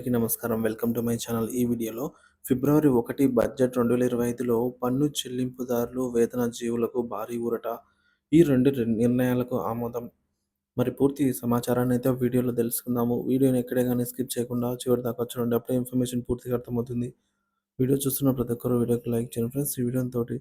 అందరికీ నమస్కారం. Welcome to my channel. ఈ వీడియోలో ఫిబ్రవరి 1 బడ్జెట్ 2025లో పన్ను చెల్లింపుదారులు, వేతన జీవులకు భారీ ఊరట. ఈ 2 నిర్ణయాలకు ఆమోదం. మరి పూర్తి సమాచారాన్ని అయితే వీడియోలో తెలుసుకుందాము. వీడియోని ఎక్కడే గాని స్కిప్ చేయకుండా చివరి దాకా చూడండి. అప్పుడే ఇన్ఫర్మేషన్ పూర్తిగా అర్థమవుతుంది. వీడియో చూస్తున్న ప్రతి ఒక్కరు వీడియోకి లైక్ చేయండి ఫ్రెండ్స్. ఈ వీడియోని తోటి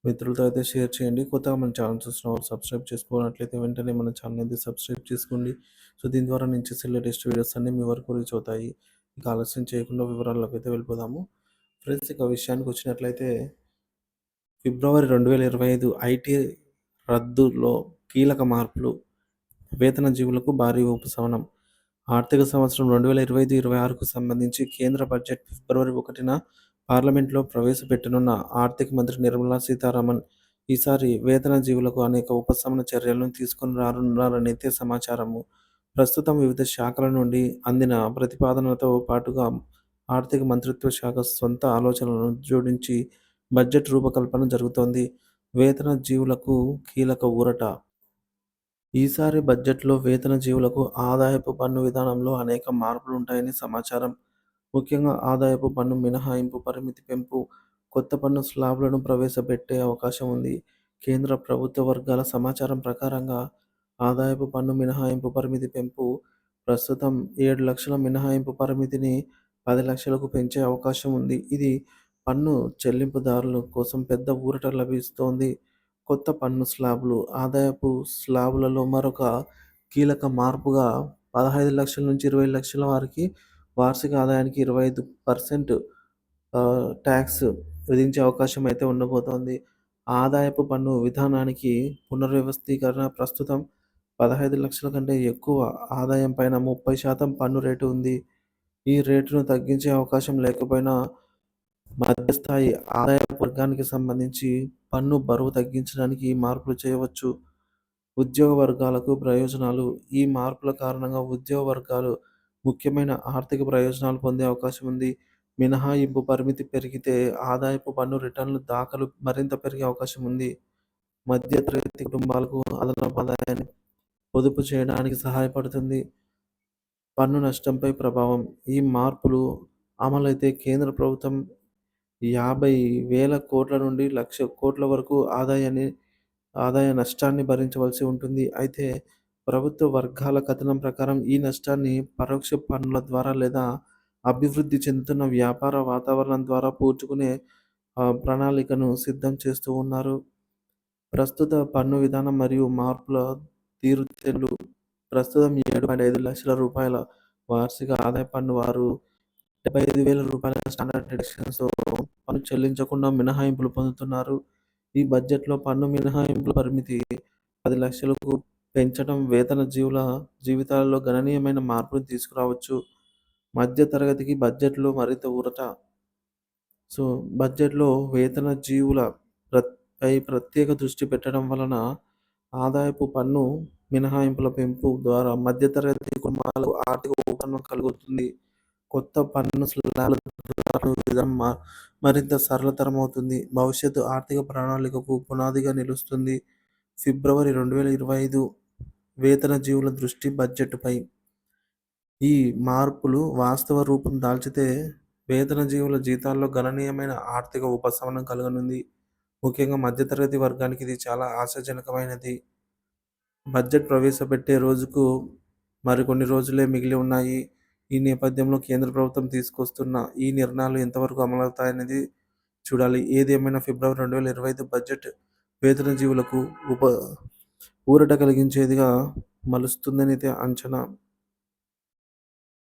మిత్రులతో అయితే షేర్ చేయండి. కొత్తగా మన ఛానల్ చూస్తున్న వాళ్ళు సబ్స్క్రైబ్ చేసుకున్నట్లయితే వెంటనే మన ఛానల్ అయితే సబ్స్క్రైబ్ చేసుకోండి. సో దీని ద్వారా నేను చేసే లేటెస్ట్ వీడియోస్ అన్నీ మీ వరకు రీచ్ అవుతాయి. ఇక ఆలస్యం చేయకుండా వివరాల్లోకి అయితే వెళ్ళిపోదాము. ఫ్రెండ్స్, ఇక విషయానికి వచ్చినట్లయితే ఫిబ్రవరి 2025 ఐటీ రద్దులో కీలక మార్పులు, వేతన జీవులకు భారీ ఉపశమనం. ఆర్థిక సంవత్సరం 2025-26కు సంబంధించి కేంద్ర బడ్జెట్ ఫిబ్రవరి 1న పార్లమెంట్లో ప్రవేశపెట్టనున్న ఆర్థిక మంత్రి నిర్మలా సీతారామన్ ఈసారి వేతన జీవులకు అనేక ఉపశమన చర్యలను తీసుకొని రానున్నారనైతే సమాచారము. ప్రస్తుతం వివిధ శాఖల నుండి అందిన ప్రతిపాదనలతో పాటుగా ఆర్థిక మంత్రిత్వ శాఖ సొంత ఆలోచనలను జోడించి బడ్జెట్ రూపకల్పన జరుగుతోంది. వేతన జీవులకు కీలక ఊరట. ఈసారి బడ్జెట్‌లో వేతన జీవులకు ఆదాయపు పన్ను విధానంలో అనేక మార్పులుంటాయని సమాచారం. ముఖ్యంగా ఆదాయపు పన్ను మినహాయింపు పరిమితి పెంపు, కొత్త పన్ను స్లాబ్‌లను ప్రవేశపెట్టే అవకాశం ఉంది. కేంద్ర ప్రభుత్వ వర్గాల సమాచారం ప్రకారంగా ఆదాయపు పన్ను మినహాయింపు పరిమితి పెంపు ప్రస్తుతం 7,00,000 మినహాయింపు పరిమితిని 10,00,000కు పెంచే అవకాశం ఉంది. ఇది పన్ను చెల్లింపుదారుల కోసం పెద్ద ఊరట లభిస్తోంది. కొత్త పన్ను స్లాబులు, ఆదాయపు స్లాబులలో మరొక కీలక మార్పుగా 15,00,000 నుంచి 20,00,000 వారికి వార్షిక ఆదాయానికి 25% ట్యాక్స్ విధించే అవకాశం అయితే ఉండబోతోంది. ఆదాయపు పన్ను విధానానికి పునర్వ్యవస్థీకరణ. ప్రస్తుతం 15,00,000 కంటే ఎక్కువ ఆదాయం పైన 30% పన్ను రేటు ఉంది. ఈ రేటును తగ్గించే అవకాశం లేకపోయినా మధ్యస్థాయి ఆదాయపు వర్గానికి సంబంధించి పన్ను బరువు తగ్గించడానికి ఈ మార్పులు చేయవచ్చు. ఉద్యోగ వర్గాలకు ప్రయోజనాలు. ఈ మార్పుల కారణంగా ఉద్యోగ వర్గాలు ముఖ్యమైన ఆర్థిక ప్రయోజనాలు పొందే అవకాశం ఉంది. మినహాయింపు పరిమితి పెరిగితే ఆదాయపు పన్ను రిటర్నుల దాఖలు మరింత పెరిగే అవకాశం ఉంది. మధ్యతరగతి కుటుంబాలకు అదనపు ఆదాయాన్ని పొదుపు చేయడానికి సహాయపడుతుంది. పన్ను నష్టంపై ప్రభావం. ఈ మార్పులు అమలైతే కేంద్ర ప్రభుత్వం 50,000 కోట్ల నుండి 1,00,000 కోట్ల వరకు ఆదాయ నష్టాన్ని భరించవలసి ఉంటుంది. అయితే ప్రభుత్వ వర్గాల కథనం ప్రకారం ఈ నష్టాన్ని పరోక్ష పన్నుల ద్వారా లేదా అభివృద్ధి చెందుతున్న వ్యాపార వాతావరణం ద్వారా పూడ్చుకునే ప్రణాళికను సిద్ధం చేస్తూ ఉన్నారు. ప్రస్తుత పన్ను విధానం మరియు మార్పుల తీరుతెన్నులు. ప్రస్తుతం 7.5 లక్షల రూపాయల వార్షిక ఆదాయ పన్ను వారు రూ. 75,000 స్టాండర్డ్ డిడక్షన్స్‌తో పన్ను చెల్లించకుండా మినహాయింపులు పొందుతున్నారు. ఈ బడ్జెట్‌లో పన్ను మినహాయింపుల పరిమితి 10,00,000కు పెంచడం వేతన జీవుల జీవితాలలో గణనీయమైన మార్పును తీసుకురావచ్చు. మధ్య తరగతికి బడ్జెట్‌లో మరింత ఊరట. సో, బడ్జెట్‌లో వేతన జీవుల పై ప్రత్యేక దృష్టి పెట్టడం వలన ఆదాయపు పన్ను మినహాయింపుల పెంపు ద్వారా మధ్యతరగతి కుటుంబాలకు ఆర్థిక ఉపశమనం కలుగుతుంది. కొత్త పన్ను స్లాబ్‌ల ద్వారా విధానం మరింత సరళతరమవుతుంది. భవిష్యత్తు ఆర్థిక ప్రణాళికకు పునాదిగా నిలుస్తుంది. ఫిబ్రవరి 2025 వేతన జీవుల దృష్టి బడ్జెట్‌పై. ఈ మార్పులు వాస్తవ రూపం దాల్చితే వేతన జీవుల జీతాల్లో గణనీయమైన ఆర్థిక ఉపశమనం కలగనుంది. ముఖ్యంగా మధ్యతరగతి వర్గానికి ఇది చాలా ఆశాజనకమైనది. బడ్జెట్ ప్రవేశపెట్టే రోజుకు మరికొన్ని రోజులే మిగిలి ఉన్నాయి. ఈ నేపథ్యంలో కేంద్ర ప్రభుత్వం తీసుకొస్తున్న ఈ నిర్ణయాలు ఎంతవరకు అమలవుతాయనేది చూడాలి. ఏదేమైనా ఫిబ్రవరి 2025 బడ్జెట్ వేతన జీవులకు ఊరట కలిగించేదిగా మలుస్తుందనైతే అంచనా.